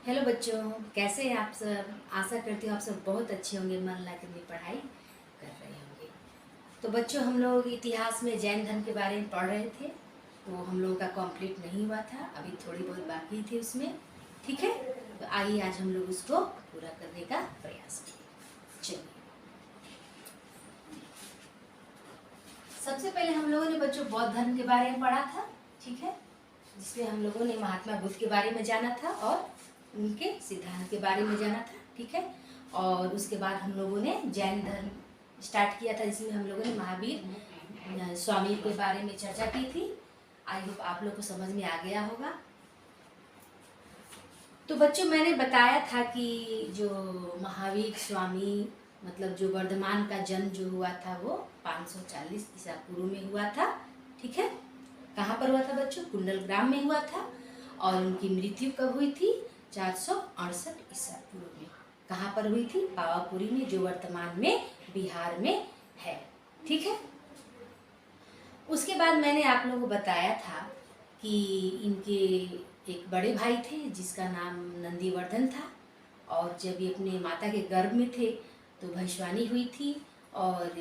Hello बच्चों, कैसे हैं आप सब। आशा करती हूँ आप सब बहुत अच्छे होंगे, मन लगा के अपनी पढ़ाई कर रहे होंगे। तो बच्चों, हम लोग इतिहास में जैन धर्म के बारे में पढ़ रहे थे। तो हम लोगों का कंप्लीट नहीं हुआ था, अभी थोड़ी बहुत बाकी थी उसमें। ठीक है, तो आइए आज हम लोग उसको पूरा करने का प्रयास करें। चलिए, सबसे पहले हम लोगों ने बच्चों बौद्ध धर्म के बारे में पढ़ा था। ठीक है, जिसमें हम लोगों ने महात्मा बुद्ध के बारे में जाना था और उनके सिद्धांत के बारे में जाना था। ठीक है, और उसके बाद हम लोगों ने जैन धर्म स्टार्ट किया था, जिसमें हम लोगों ने महावीर स्वामी के बारे में चर्चा की थी। आई होप आप लोग को समझ में आ गया होगा। तो बच्चों, मैंने बताया था कि जो महावीर स्वामी मतलब जो वर्धमान का जन्म जो हुआ था वो 540 ईसा पूर्व में हुआ था। ठीक है, कहाँ पर हुआ था बच्चों? कुंडलग्राम में हुआ था। और उनकी मृत्यु कब हुई थी? 468 ईसा पूर्व में। कहाँ पर हुई थी? पावापुरी में, जो वर्तमान में बिहार में है। ठीक है, उसके बाद मैंने आप लोगों को बताया था कि इनके एक बड़े भाई थे जिसका नाम नंदीवर्धन था। और जब ये अपने माता के गर्भ में थे तो भविष्यवाणी हुई थी और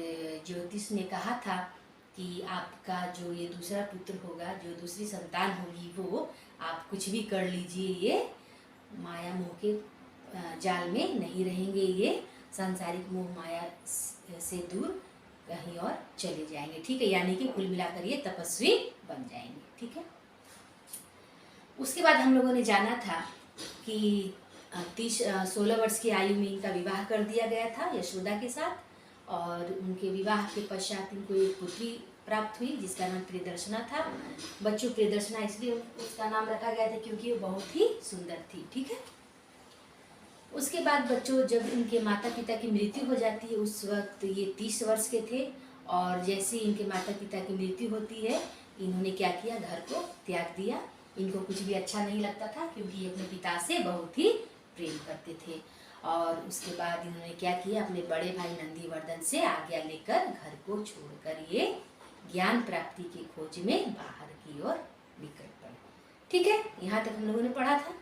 ज्योतिष ने कहा था कि आपका जो ये दूसरा पुत्र होगा, जो दूसरी संतान होगी, वो आप कुछ भी कर लीजिए, ये माया मोह के जाल में नहीं रहेंगे, ये सांसारिक मोह माया से दूर कहीं और चले जाएंगे। ठीक है, यानी कि कुल मिलाकर ये तपस्वी बन जाएंगे। ठीक है, उसके बाद हम लोगों ने जाना था कि 16 वर्ष की आयु में इनका विवाह कर दिया गया था यशोदा के साथ। और उनके विवाह के पश्चात इनको एक पुत्री प्राप्त हुई जिसका नाम प्रियदर्शना था। बच्चों, प्रियदर्शना इसलिए उसका नाम रखा गया था क्योंकि वो बहुत ही सुंदर थी। ठीक है, उसके बाद बच्चों, जब इनके माता पिता की मृत्यु हो जाती है उस वक्त ये 30 वर्ष के थे। और जैसे ही इनके माता पिता की मृत्यु होती है, इन्होंने क्या किया? घर को त्याग दिया। इनको कुछ भी अच्छा नहीं लगता था क्योंकि ये अपने पिता से बहुत ही प्रेम करते थे। और उसके बाद इन्होंने क्या किया? अपने बड़े भाई नंदीवर्धन से आज्ञा लेकर घर को छोड़कर ये ज्ञान प्राप्ति की खोज में बाहर की ओर निकल पड़े। ठीक है, यहाँ तक हम लोगों ने पढ़ा था।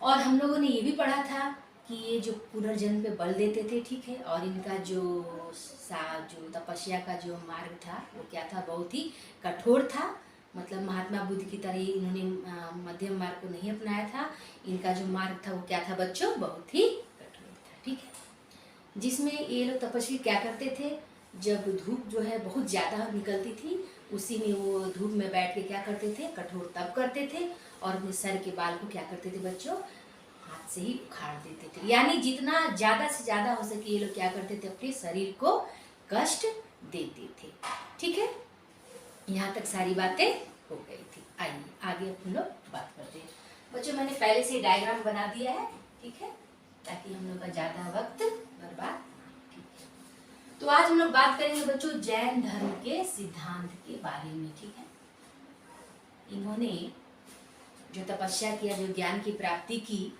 और हम लोगों ने ये भी पढ़ा था कि ये जो पुनर्जन्म पे बल देते थे। ठीक है, और इनका जो तपस्या का जो मार्ग था वो क्या था? बहुत ही कठोर था। मतलब महात्मा बुद्ध की तरह इन्होंने मध्यम मार्ग को नहीं अपनाया था। इनका जो मार्ग था वो क्या था बच्चों? बहुत ही कठोर था। ठीक है, जिसमें ये लोग तपस्वी क्या करते थे? जब धूप जो है बहुत ज़्यादा निकलती थी, उसी में वो धूप में बैठ के क्या करते थे? कठोर तप करते थे। और अपने सर के बाल को क्या करते थे बच्चों? हाथ से ही उखाड़ देते थे। यानी जितना ज़्यादा से ज़्यादा हो सके ये लोग क्या करते थे? अपने शरीर को कष्ट देते थे। ठीक है, यहाँ तक सारी बातें हो गई थी। आइए आगे हम लोग बात करते हैं। बच्चों, मैंने पहले से डायग्राम बना दिया है। ठीक है, ताकि हम लोग का ज़्यादा वक्त बर्बाद। ठीक है, तो आज हम लोग बात करेंगे बच्चों जैन धर्म के सिद्धांत के बारे में। ठीक है, इन्होंने जो तपस्या किया, जो ज्ञान की प्राप्ति की,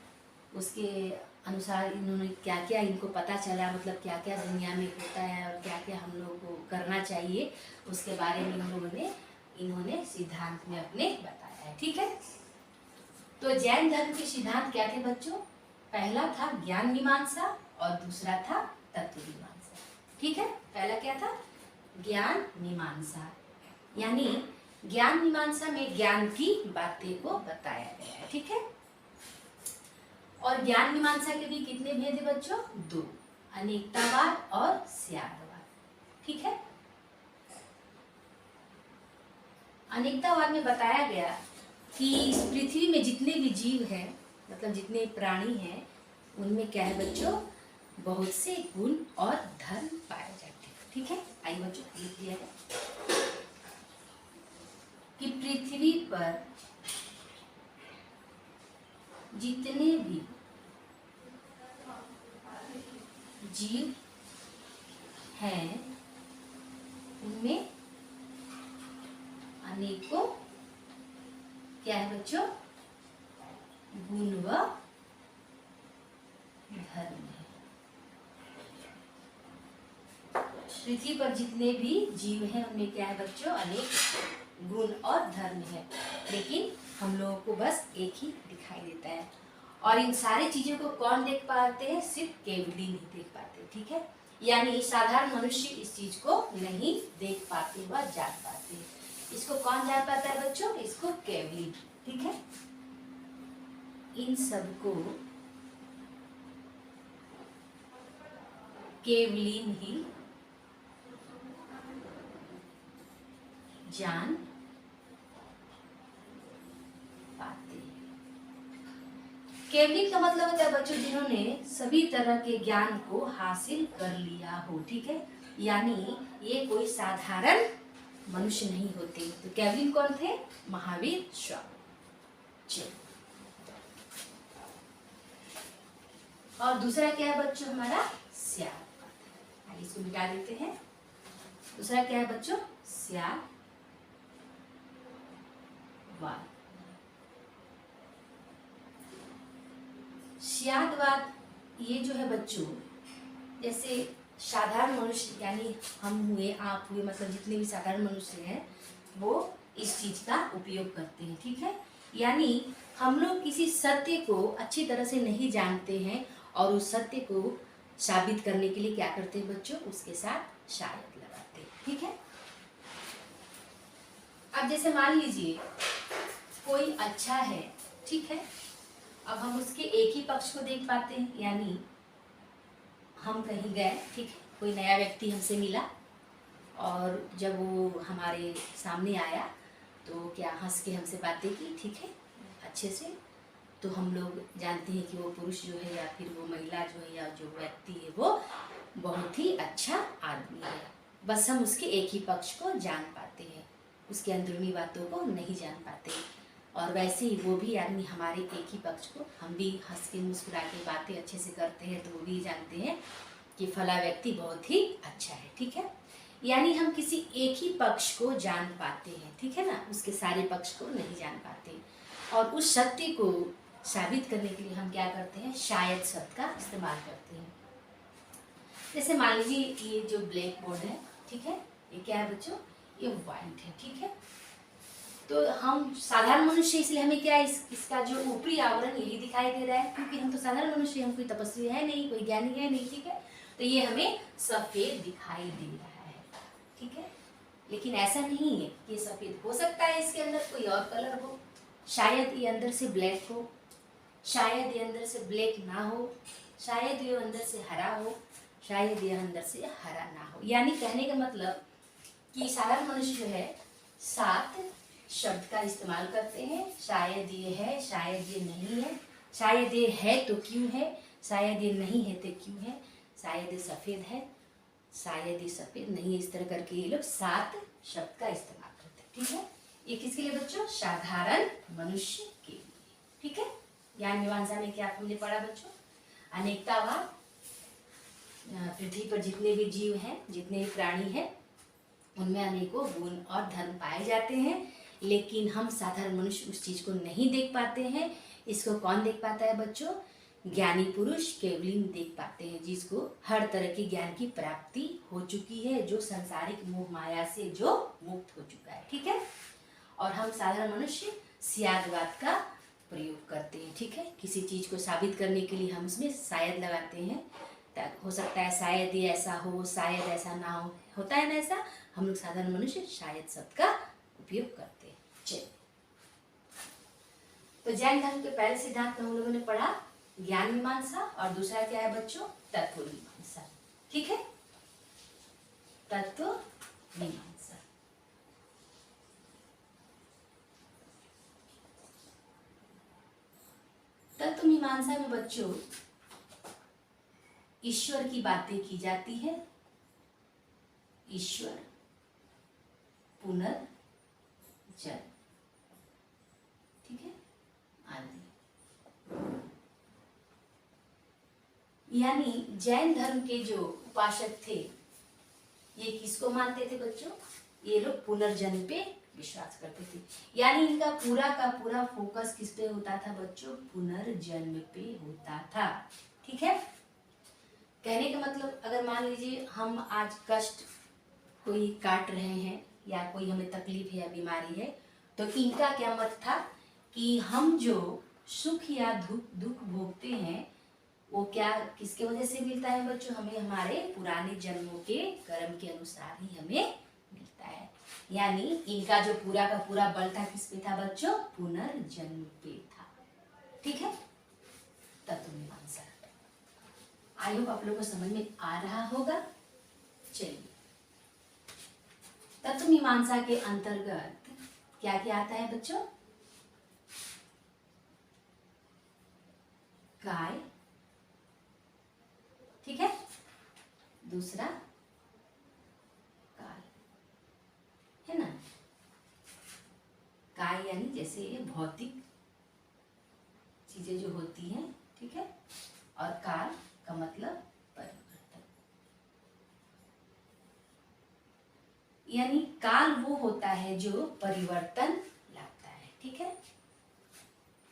उसके अनुसार इन्होंने क्या क्या इनको पता चला, मतलब क्या क्या दुनिया में होता है और क्या क्या हम लोग को करना चाहिए, उसके बारे में इन्होंने सिद्धांत में अपने बताया है। ठीक है, तो जैन धर्म के सिद्धांत क्या थे बच्चों? पहला था ज्ञान मीमांसा और दूसरा था तत्व मीमांसा। ठीक है, पहला क्या था? ज्ञान मीमांसा। यानी ज्ञान मीमांसा में ज्ञान की बातें को बताया गया है। ठीक है, और ज्ञान मीमांसा के भी कितने भेद है बच्चों? 2, अनेकतावाद और स्यादवाद। ठीक है, अनेकतावाद में बताया गया कि इस पृथ्वी में जितने भी जीव हैं, मतलब जितने प्राणी हैं, उनमें क्या है बच्चों? बहुत से गुण और धर्म पाए जाते हैं। ठीक है, आइए बच्चों लिख दिया है कि पृथ्वी पर जितने भी जीव हैं उनमें अनेकों क्या है बच्चों? गुण व धर्म है। पृथ्वी पर जितने भी जीव हैं उनमें क्या है बच्चों? अनेक गुण और धर्म है। लेकिन हम लोगों को बस एक ही दिखाई देता है। और इन सारी चीजों को कौन देख पाते हैं? सिर्फ केवली नहीं देख पाते, ठीक है। यानी साधारण मनुष्य इस चीज को नहीं देख पाते व जान पाते। इसको कौन जान पाता है बच्चों? इसको केवली, ठीक है। इन सब को केवलीन ही जान पाते हैं। केवलीन का मतलब होता है बच्चों जिन्होंने सभी तरह के ज्ञान को हासिल कर लिया हो, ठीक है। यानी ये कोई साधारण मनुष्य नहीं होते। तो केवलीन कौन थे? महावीर स्वामी। और दूसरा क्या है बच्चों? हमारा स्याद। इसको मिटा देते हैं। दूसरा क्या है बच्चों? स्यादवाद। स्यादवाद ये जो है बच्चों, जैसे साधारण मनुष्य यानी हम हुए, आप हुए, मतलब जितने भी साधारण मनुष्य हैं वो इस चीज का उपयोग करते हैं, ठीक है। यानी हम लोग किसी सत्य को अच्छी तरह से नहीं जानते हैं और उस सत्य को साबित करने के लिए क्या करते हैं बच्चों? उसके साथ शायद लगाते हैं, ठीक है। अब जैसे मान लीजिए कोई अच्छा है, ठीक है। अब हम उसके एक ही पक्ष को देख पाते हैं। यानी हम कहीं गए, ठीक है, कोई नया व्यक्ति हमसे मिला और जब वो हमारे सामने आया तो क्या हंस के हमसे बातें की, ठीक है, अच्छे से। तो हम लोग जानते हैं कि वो पुरुष जो है या फिर वो महिला जो है या जो व्यक्ति है वो बहुत ही अच्छा आदमी है। बस हम उसके एक ही पक्ष को जान पाते हैं, उसके अंदरूनी बातों को नहीं जान पाते। और वैसे ही वो भी आदमी हमारे एक ही पक्ष को, हम भी हंस के मुस्कुरा के बातें अच्छे से करते हैं तो वो भी जानते हैं कि फला व्यक्ति बहुत ही अच्छा है, ठीक है। यानी हम किसी एक ही पक्ष को जान पाते हैं, ठीक है ना, उसके सारे पक्ष को नहीं जान पाते। और उस सत्य को साबित करने के लिए हम क्या करते हैं? शायद शब्द का इस्तेमाल करते हैं। जैसे मान लीजिए ये जो ब्लैक बोर्ड है, ठीक है, ये क्या है बच्चों? ये व्हाइट है, ठीक है। तो हम साधारण मनुष्य, इसलिए हमें क्या इसका जो ऊपरी आवरण यही दिखाई दे रहा है, क्योंकि हम तो साधारण मनुष्य, हम कोई तपस्वी है नहीं, कोई ज्ञानी है नहीं, ठीक है। तो ये हमें सफेद दिखाई दे रहा है, ठीक है। लेकिन ऐसा नहीं है, ये सफेद हो सकता है, इसके अंदर कोई और कलर हो, शायद ये अंदर से ब्लैक हो, शायद ये अंदर से ब्लैक ना हो, शायद ये अंदर से हरा हो, शायद ये अंदर से हरा ना हो। यानी कहने का मतलब कि साधारण मनुष्य जो है 7 शब्द का इस्तेमाल करते हैं। शायद ये है, शायद ये नहीं है, शायद ये है तो क्यों है, शायद ये नहीं है तो क्यों है, शायद ये सफ़ेद है, शायद ये सफ़ेद नहीं है। इस तरह करके ये लोग 7 शब्द का इस्तेमाल करते हैं, ठीक है। ये किसके लिए बच्चों? साधारण मनुष्य के लिए, ठीक है। ज्ञान मीमांसा में क्या आपने पढ़ा बच्चों? अनेकतावाद। पृथ्वी पर जितने भी जीव हैं, जितने भी प्राणी हैं, उनमें अनेकों गुण और धर्म पाए जाते हैं, लेकिन हम साधारण मनुष्य उस चीज को नहीं देख पाते हैं। इसको कौन देख पाता है बच्चों? ज्ञानी पुरुष केवलीन देख पाते हैं, जिसको हर तरह की ज्ञान की प्राप्ति हो चुकी है, जो संसारिक मोह माया से जो मुक्त हो चुका है, ठीक है। और हम साधारण मनुष्य स्यादवाद का प्रयोग करते हैं, ठीक है। किसी चीज को साबित करने के लिए हम उसमें शायद लगाते हैं। हो सकता है शायद ये ऐसा हो, शायद ऐसा ना हो, होता है ना ऐसा। हम लोग साधारण मनुष्य शायद शब्द का उपयोग करते हैं। चलिए, तो जैन धर्म के पहले सिद्धांत में हम लोगों ने पढ़ा ज्ञान मीमांसा, और दूसरा क्या है बच्चों? तत्व मीमांसा, ठीक है। तत्व मीमांसा। तत्व मीमांसा में बच्चों ईश्वर की बातें की जाती है। ईश्वर, पुनर्जन्म, ठीक है, आदि। यानी जैन धर्म के जो उपासक थे, ये किसको मानते थे बच्चों? ये लोग पुनर्जन्म पे विश्वास करते थे। यानी इनका पूरा का पूरा फोकस किस पे होता था बच्चों? पुनर्जन्म पे होता था, ठीक है। कहने का मतलब, अगर मान लीजिए हम आज कष्ट कोई काट रहे हैं या कोई हमें तकलीफ है या बीमारी है, तो इनका क्या मत था कि हम जो सुख या दुख भोगते हैं वो क्या किसके वजह से मिलता है बच्चों? हमें हमारे पुराने जन्मों के कर्म के अनुसार ही हमें मिलता है। यानी इनका जो पूरा का पूरा बल था किस पे था बच्चों? पुनर्जन्म पे था। ठीक है, तत्व मीमांसा। आई होप आप लोगों को समझ में आ रहा होगा। चलिए, तत्व मीमांसा के अंतर्गत क्या क्या आता है बच्चों? काय, ठीक है, दूसरा काल, है ना। काय यानी जैसे ये भौतिक चीजें जो होती हैं, ठीक है, और काल का मतलब परिवर्तन। यानी काल वो होता है जो परिवर्तन लाता है। ठीक है,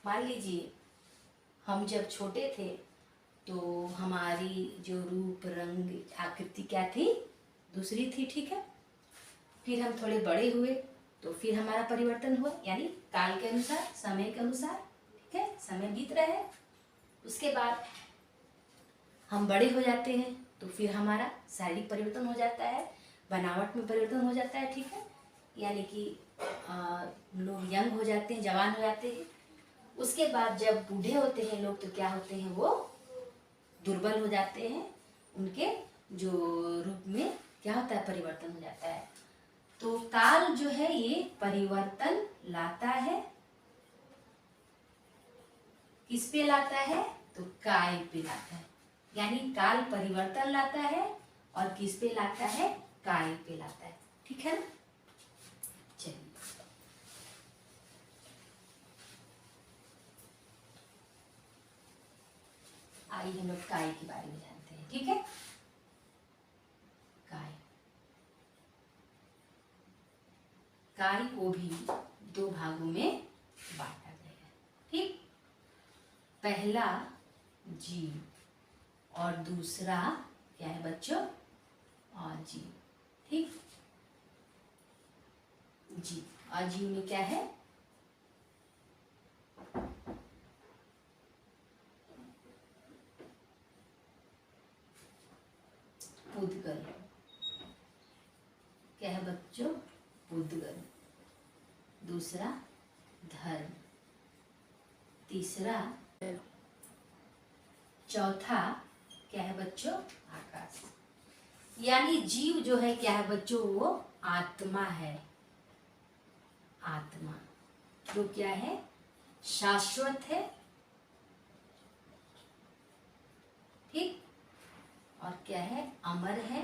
मान लीजिए हम जब छोटे थे तो हमारी जो रूप रंग आकृति क्या थी? दूसरी थी। ठीक है, फिर हम थोड़े बड़े हुए तो फिर हमारा परिवर्तन हुआ, यानी काल के अनुसार, समय के अनुसार। ठीक है, समय बीत रहा है, उसके बाद हम बड़े हो जाते हैं तो फिर हमारा शारीरिक परिवर्तन हो जाता है, बनावट में परिवर्तन हो जाता है। ठीक है, यानी कि लोग यंग हो जाते हैं, जवान हो जाते हैं। उसके बाद जब बूढ़े होते हैं लोग तो क्या होते हैं? वो दुर्बल हो जाते हैं, उनके जो रूप में क्या होता है? परिवर्तन हो जाता है। तो काल जो है ये परिवर्तन लाता है। किस पे लाता है? तो काय पे लाता है। यानी काल परिवर्तन लाता है और किस पे लाता है? काय पे लाता है। ठीक है ना। चलिए, आइए हम लोग काय के बारे में जानते हैं। ठीक है, काय, काय को भी दो भागों में बांटा गया है। ठीक, पहला जीव और दूसरा क्या है बच्चों? अजीव। ठीक, जीव, अजीव में क्या है? पुद्गल। क्या है बच्चों? पुद्गल। दूसरा धर्म, तीसरा, चौथा क्या है बच्चों? आकाश। यानी जीव जो है क्या है बच्चों? वो आत्मा है। आत्मा जो क्या है? शाश्वत है। ठीक, और क्या है? अमर है,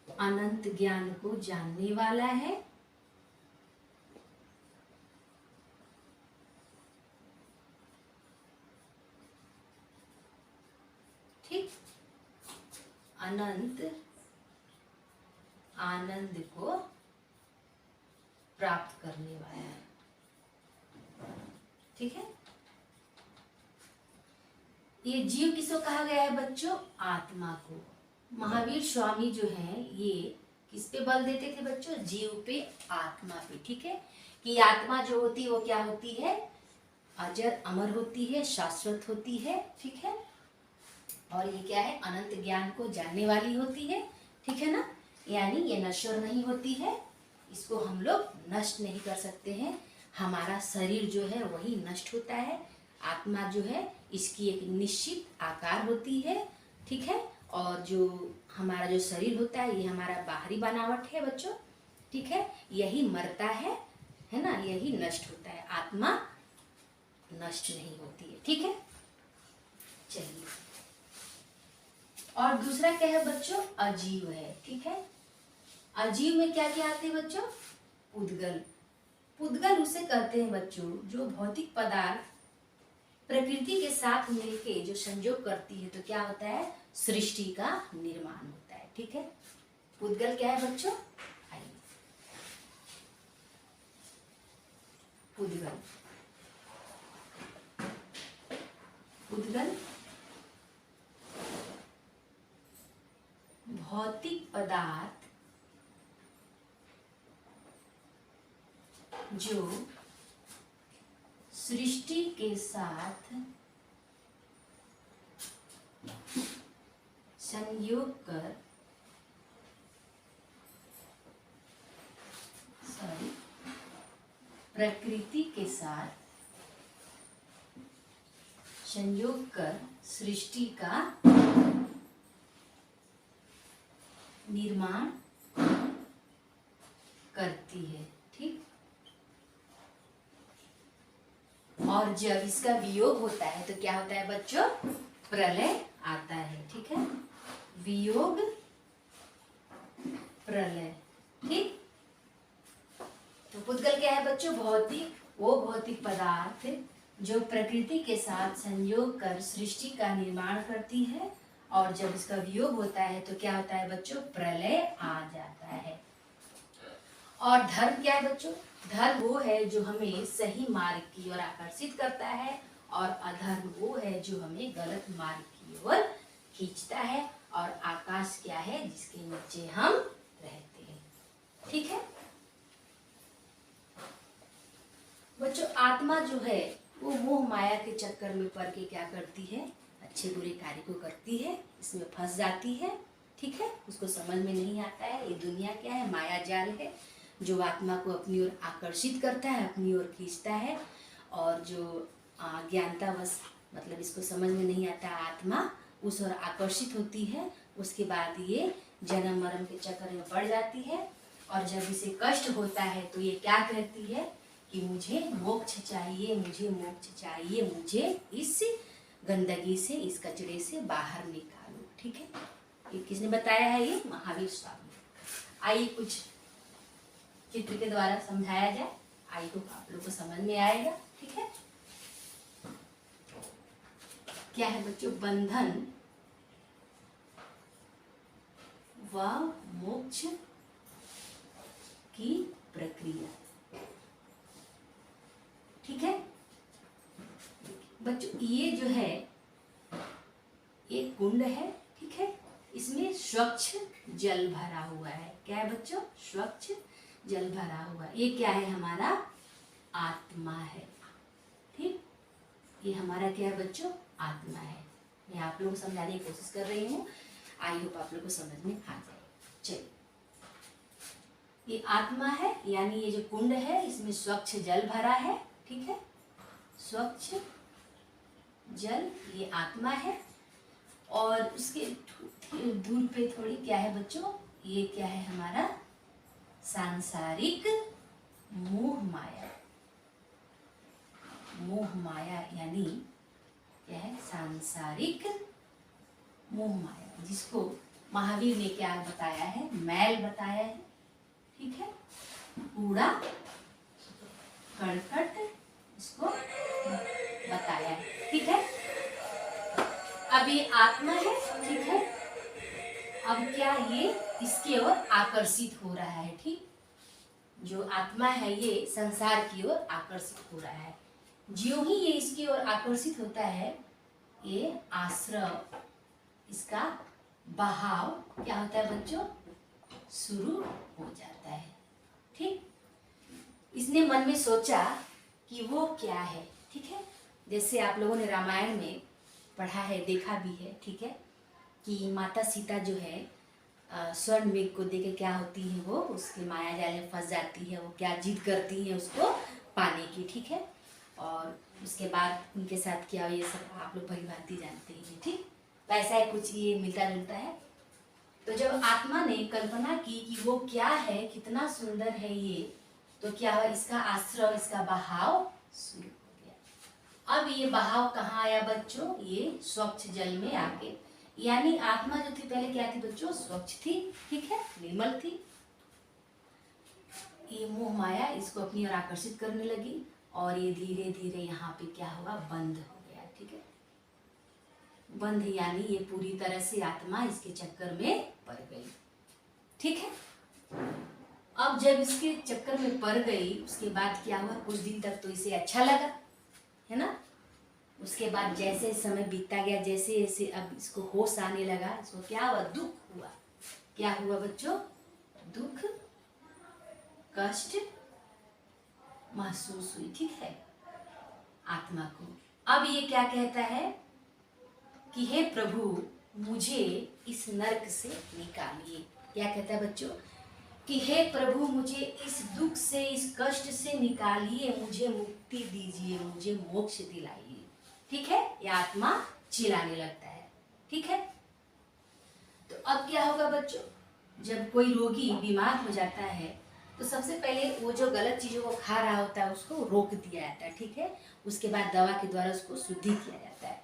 अनंत ज्ञान को जानने वाला है। ठीक, अनंत आनंद को प्राप्त करने वाला है। ठीक है, ये जीव किसको कहा गया है बच्चों? आत्मा को। महावीर स्वामी जो है ये किस पे बल देते थे बच्चों? जीव पे, आत्मा पे। ठीक है, कि आत्मा जो होती है वो क्या होती है? अजर अमर होती है, शाश्वत होती है। ठीक है, और ये क्या है? अनंत ज्ञान को जानने वाली होती है। ठीक है ना, यानी ये नश्वर नहीं होती है, इसको हम लोग नष्ट नहीं कर सकते हैं। हमारा शरीर जो है वही नष्ट होता है, आत्मा जो है इसकी एक निश्चित आकार होती है। ठीक है, और जो हमारा जो शरीर होता है ये हमारा बाहरी बनावट है बच्चों। ठीक है, यही मरता है ना, यही नष्ट होता है, आत्मा नष्ट नहीं होती है। ठीक है, चलिए, और दूसरा क्या है बच्चों? अजीव है। ठीक है, अजीव में क्या क्या आते हैं बच्चों? पुद्गल। पुद्गल उसे कहते हैं बच्चों जो भौतिक पदार्थ प्रकृति के साथ मिलके जो संयोग करती है तो क्या होता है? सृष्टि का निर्माण होता है। ठीक है, पुद्गल क्या है बच्चों? आइए, पुद्गल, पुद्गल भौतिक पदार्थ जो सृष्टि के साथ संयोग कर प्रकृति के साथ संयोग कर सृष्टि का निर्माण करती है। ठीक, और जब इसका वियोग होता है तो क्या होता है बच्चों? प्रलय आता है। ठीक है, वियोग प्रलय। ठीक, तो पुद्गल क्या है बच्चों? भौतिक, वो भौतिक पदार्थ जो प्रकृति के साथ संयोग कर सृष्टि का निर्माण करती है, और जब इसका वियोग होता है तो क्या होता है बच्चों? प्रलय आ जाता है। और धर्म क्या है बच्चों? धर्म वो है जो हमें सही मार्ग की ओर आकर्षित करता है, और अधर्म वो है जो हमें गलत मार्ग की ओर खींचता है। और आकाश क्या है? जिसके नीचे हम रहते हैं। ठीक है बच्चों, आत्मा जो है वो मोह माया के चक्कर में पड़ के क्या करती है? अच्छे बुरे कार्य को करती है, इसमें फंस जाती है। ठीक है, उसको समझ में नहीं आता है ये दुनिया क्या है, माया जाल है जो आत्मा को अपनी ओर आकर्षित करता है, अपनी ओर खींचता है। और जो ज्ञानतावश मतलब इसको समझ में नहीं आता, आत्मा उस ओर आकर्षित होती है। उसके बाद ये जन्म मरण के चक्कर में पड़ जाती है, और जब इसे कष्ट होता है तो ये क्या कहती है कि मुझे मोक्ष चाहिए, मुझे मोक्ष चाहिए, मुझे इस गंदगी से, इस कचरे से बाहर निकालो। ठीक है, ये किसने बताया है? ये महावीर स्वामी। आइए कुछ चित्र के द्वारा समझाया जाए, आई तो आप लोग को समझ में आएगा। ठीक है, क्या है बच्चों? बंधन व मोक्ष की प्रक्रिया। ठीक है बच्चों, ये जो है एक कुंड है। ठीक है, इसमें स्वच्छ जल भरा हुआ है। क्या है बच्चों? स्वच्छ जल भरा हुआ। ये क्या है? हमारा आत्मा है। ठीक, ये हमारा क्या है बच्चों? आत्मा है। मैं आप लोगों को समझाने की कोशिश कर रही हूँ, आई होप आप लोग को समझ में आ जाए। चलिए, ये आत्मा है, यानी ये जो कुंड है इसमें स्वच्छ जल भरा है। ठीक है, स्वच्छ जल, ये आत्मा है। और उसके दूर पे थोड़ी क्या है बच्चों? ये क्या है? हमारा सांसारिक मोह माया। मोह माया यानी क्या है? सांसारिक मोह माया, जिसको महावीर ने क्या बताया है? मैल बताया है। ठीक है, कूड़ा करकट इसको बताया है। ठीक है, अब ये आत्मा है। ठीक है, अब क्या ये इसकी ओर आकर्षित हो रहा है। ठीक, जो आत्मा है ये संसार की ओर आकर्षित हो रहा है। ज्यों ही ये इसकी ओर आकर्षित होता है, ये आश्रव, इसका बहाव क्या होता है बच्चों? शुरू हो जाता है। ठीक, इसने मन में सोचा कि वो क्या है। ठीक है, जैसे आप लोगों ने रामायण में पढ़ा है, देखा भी है। ठीक है, कि माता सीता जो है स्वर्ण मेघ को देखे क्या होती है? वो उसके माया जाल में फंस जाती है। वो क्या जिद करती है उसको पाने की। ठीक है, और उसके बाद उनके साथ क्या, ये सब आप लोग भली भांति जानते हैं। ठीक, वैसा है कुछ, ये मिलता जुलता है। तो जब आत्मा ने कल्पना की कि वो क्या है, कितना सुंदर है ये, तो क्या हुआ? इसका आश्रव, इसका बहाव शुरू हो गया। अब ये बहाव कहाँ आया बच्चों? ये स्वच्छ जल में आके, यानी आत्मा जो थी पहले क्या थी बच्चों? स्वच्छ थी। ठीक है, निर्मल थी। ये मोह माया इसको अपनी ओर आकर्षित करने लगी, और ये धीरे धीरे यहाँ पे क्या हुआ? बंद हो गया। ठीक है, बंद यानी ये पूरी तरह से आत्मा इसके चक्कर में पड़ गई। ठीक है, अब जब इसके चक्कर में पड़ गई, उसके बाद क्या हुआ? कुछ दिन तक तो इसे अच्छा लगा, है ना। उसके बाद जैसे समय बीतता गया, जैसे जैसे अब इसको होश आने लगा, इसको क्या हुआ? दुख हुआ। क्या हुआ बच्चों? दुख, कष्ट महसूस हुई। ठीक है, आत्मा को। अब ये क्या कहता है कि हे प्रभु मुझे इस नरक से निकालिए। क्या कहता है बच्चों कि हे प्रभु मुझे इस दुख से, इस कष्ट से निकालिए, मुझे मुक्ति दीजिए, मुझे मोक्ष दिलाइए। ठीक है, यह आत्मा चिल्लाने लगता है। ठीक है, तो अब क्या होगा बच्चों, जब कोई रोगी बीमार हो जाता है तो सबसे पहले वो जो गलत चीज़ों को खा रहा होता है उसको रोक दिया जाता है। ठीक है, उसके बाद दवा के द्वारा उसको शुद्धि किया जाता है।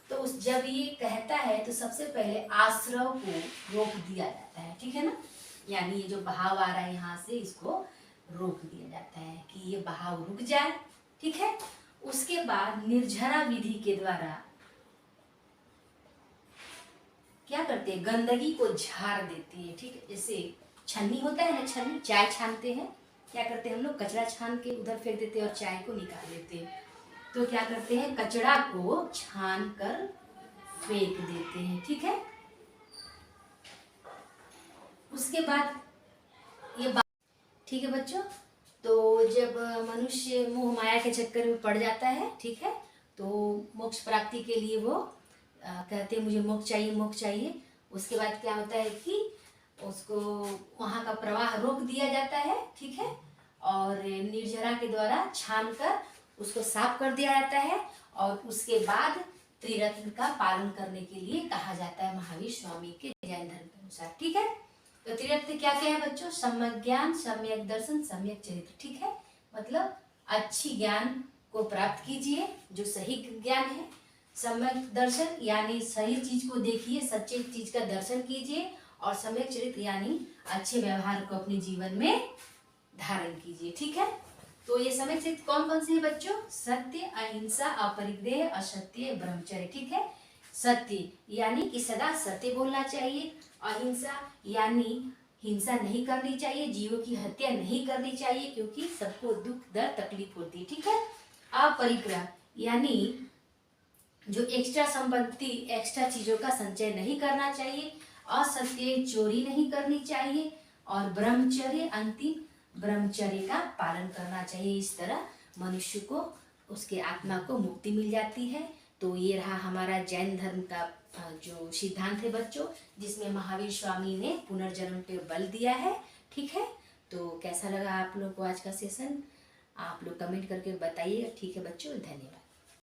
तो उस जब ये कहता है तो सबसे पहले आश्रव को रोक दिया जाता है। ठीक है ना, यानी ये जो बहाव आ रहा है यहाँ से, इसको रोक दिया जाता है कि ये बहाव रुक जाए। ठीक है, उसके बाद निर्जरा विधि के द्वारा क्या करते हैं, गंदगी को झाड़ देते हैं। ठीक है, जैसे छन्नी होता है ना, छन्नी, चाय छानते हैं, क्या करते हैं हम लोग, कचरा छान के उधर फेंक देते हैं और चाय को निकाल देते हैं। तो क्या करते हैं, कचरा को छान कर फेंक देते हैं। ठीक है, उसके बाद ये बात, ठीक है बच्चों, तो जब मनुष्य मोह माया के चक्कर में पड़ जाता है, ठीक है, तो मोक्ष प्राप्ति के लिए वो कहते हैं मुझे मोक्ष चाहिए, मोक्ष चाहिए। उसके बाद क्या होता है कि उसको वहाँ का प्रवाह रोक दिया जाता है। ठीक है, और निर्जरा के द्वारा छान कर उसको साफ कर दिया जाता है और उसके बाद त्रिरत्न का पालन करने के लिए कहा जाता है महावीर स्वामी के जैन धर्म के अनुसार। ठीक है, तो त्रिरत्न क्या क्या है बच्चों, सम्यक ज्ञान, सम्यक दर्शन, सम्यक चरित्र। ठीक है, मतलब अच्छी ज्ञान को प्राप्त कीजिए जो सही ज्ञान है, सम्यक दर्शन यानी सही चीज को देखिए, सच्चे चीज का दर्शन कीजिए, और सम्यक चरित्र यानी अच्छे व्यवहार को अपने जीवन में धारण कीजिए। ठीक है, तो ये सम्यक चरित्र कौन कौन से हैं बच्चों, सत्य, अहिंसा, अपरिग्रह, असत्य, ब्रह्मचर्य। ठीक है, सत्य यानी कि सदा सत्य बोलना चाहिए, अहिंसा यानी हिंसा नहीं करनी चाहिए, जीवों की हत्या नहीं करनी चाहिए क्योंकि सबको दुख दर्द तकलीफ होती है। ठीक है, अपरिग्रह यानी जो एक्स्ट्रा संपत्ति, एक्स्ट्रा चीजों का संचय नहीं करना चाहिए, असत्य चोरी नहीं करनी चाहिए, और ब्रह्मचर्य अंतिम ब्रह्मचर्य का पालन करना चाहिए। इस तरह मनुष्य को, उसके आत्मा को मुक्ति मिल जाती है। तो ये रहा हमारा जैन धर्म का जो सिद्धांत है बच्चों, जिसमें महावीर स्वामी ने पुनर्जन्म पे बल दिया है। ठीक है, तो कैसा लगा आप लोग को आज का सेशन, आप लोग कमेंट करके बताइएगा। ठीक है बच्चों, धन्यवाद।